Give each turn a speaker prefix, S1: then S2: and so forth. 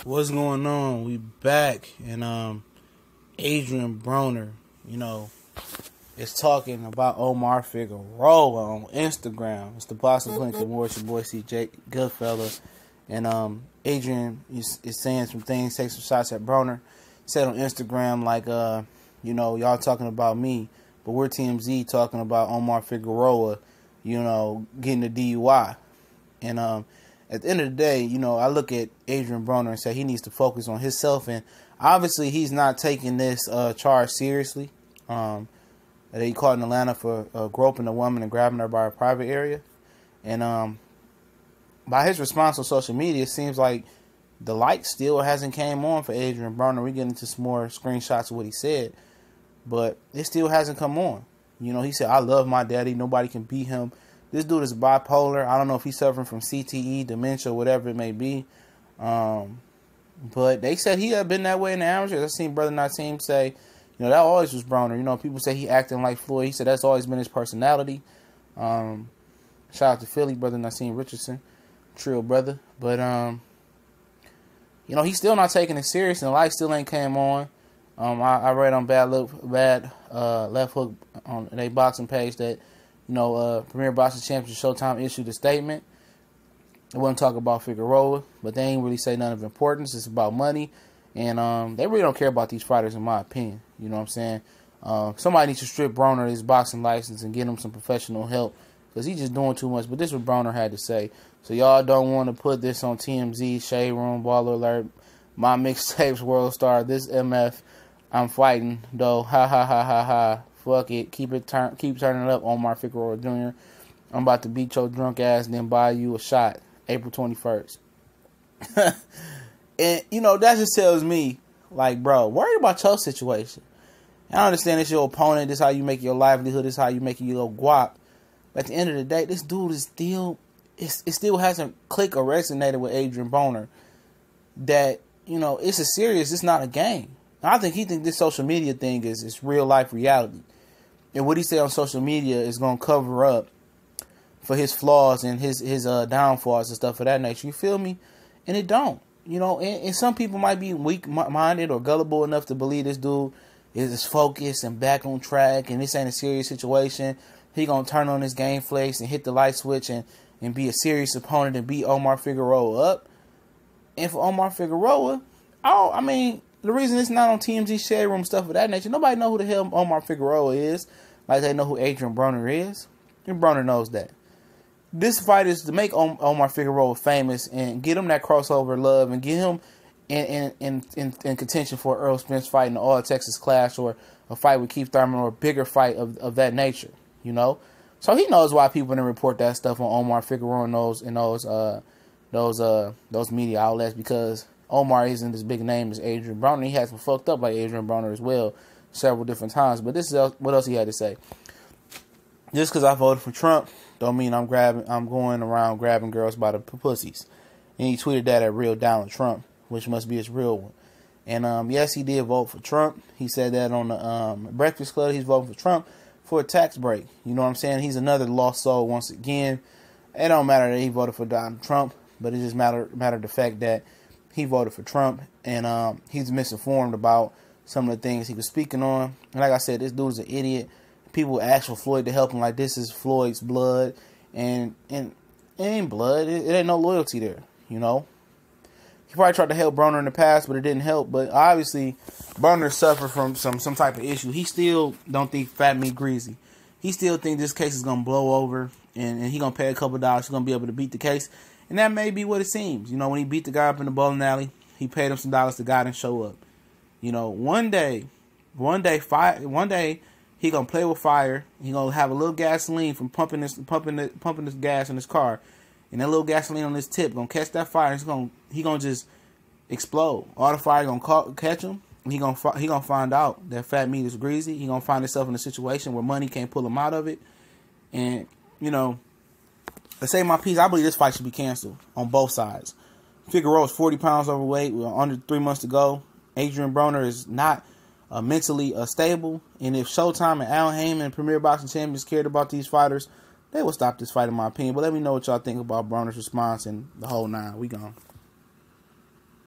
S1: What's going on? We back, and Adrien Broner, is talking about Omar Figueroa on Instagram. It's the Boston Clinic Awards. Your boy CJ Goodfella, and Adrien is saying some things, take some shots at Broner. He said on Instagram like, y'all talking about me, but we're TMZ talking about Omar Figueroa, getting the DUI, and at the end of the day, I look at Adrien Broner and say he needs to focus on himself, and obviously he's not taking this charge seriously. That he caught in Atlanta for groping a woman and grabbing her by a private area, and by his response on social media, it seems like the light still hasn't came on for Adrien Broner. We get into some more screenshots of what he said, but it still hasn't come on. He said, "I love my daddy. Nobody can beat him." This dude is bipolar. I don't know if he's suffering from CTE, dementia, whatever it may be. But they said he had been that way in the amateurs. I seen Brother Nateem say, that always was Broner. People say he acting like Floyd. He said that's always been his personality. Shout out to Philly, Brother Nateem Richardson, trill brother. But, he's still not taking it serious, and the light still ain't came on. I read on Bad Left Hook on their boxing page that, Premier Boxing Championship Showtime issued a statement. They wouldn't talk about Figueroa, but they ain't really say none of importance. It's about money, and they really don't care about these fighters, in my opinion. You know what I'm saying? Somebody needs to strip Broner his boxing license and get him some professional help, because he's just doing too much. But this is what Broner had to say. So y'all don't want to put this on TMZ, Shade Room, Baller Alert, My Mixtapes, World Star, this MF. I'm fighting, though. Ha, ha, ha, ha, ha. Fuck it. Keep turning it up, Omar Figueroa Jr. I'm about to beat your drunk ass and then buy you a shot. April 21st. And, that just tells me, like, bro, worry about your situation. I understand it's your opponent. This is how you make your livelihood. This is how you make your little guap. But at the end of the day, this dude is still, it still hasn't clicked or resonated with Adrien Broner that, it's not a game. I think he thinks this social media thing is real life reality. And what he said on social media is going to cover up for his flaws and his downfalls and stuff of that nature. You feel me? And it don't. And some people might be weak-minded or gullible enough to believe this dude is focused and back on track and this ain't a serious situation. He going to turn on his game flex and hit the light switch and be a serious opponent and beat Omar Figueroa up. And for Omar Figueroa, the reason it's not on TMZ Shade Room, stuff of that nature, nobody know who the hell Omar Figueroa is, like they know who Adrien Broner is. And Broner knows that. This fight is to make Omar Figueroa famous and get him that crossover love and get him in contention for Earl Spence fight in the All Texas Clash or a fight with Keith Thurman or a bigger fight of that nature, So he knows why people didn't report that stuff on Omar Figueroa in those media outlets, because Omar isn't as big a name as Adrien Broner. He has been fucked up like Adrien Broner as well several different times. But this is what else he had to say. Just because I voted for Trump don't mean I'm going around grabbing girls by the pussies. And he tweeted that at Real Donald Trump, which must be his real one. And yes, he did vote for Trump. He said that on the Breakfast Club. He's voting for Trump for a tax break. You know what I'm saying? He's another lost soul once again. It don't matter that he voted for Donald Trump, but it just matter the fact that he voted for Trump, and he's misinformed about some of the things he was speaking on. And like I said, this dude's an idiot. People ask for Floyd to help him like this is Floyd's blood, and it ain't blood. It ain't no loyalty there, He probably tried to help Broner in the past, but it didn't help. But obviously, Broner suffered from some type of issue. He still don't think fat meat greasy. He still think this case is going to blow over, and he going to pay a couple $. He's going to be able to beat the case. And that may be what it seems. When he beat the guy up in the bowling alley, he paid him some $. The guy didn't show up. One day he gonna play with fire. He gonna have a little gasoline from pumping this gas in his car, and that little gasoline on his tip gonna catch that fire. He gonna just explode. All the fire gonna catch him. He gonna find out that fat meat is greasy. He gonna find himself in a situation where money can't pull him out of it. And to say my piece, I believe this fight should be canceled on both sides. Figueroa is 40 pounds overweight with under 3 months to go. Adrien Broner is not mentally stable. And if Showtime and Al Heyman and Premier Boxing Champions cared about these fighters, they would stop this fight, in my opinion. But let me know what y'all think about Broner's response and the whole nine. We gone.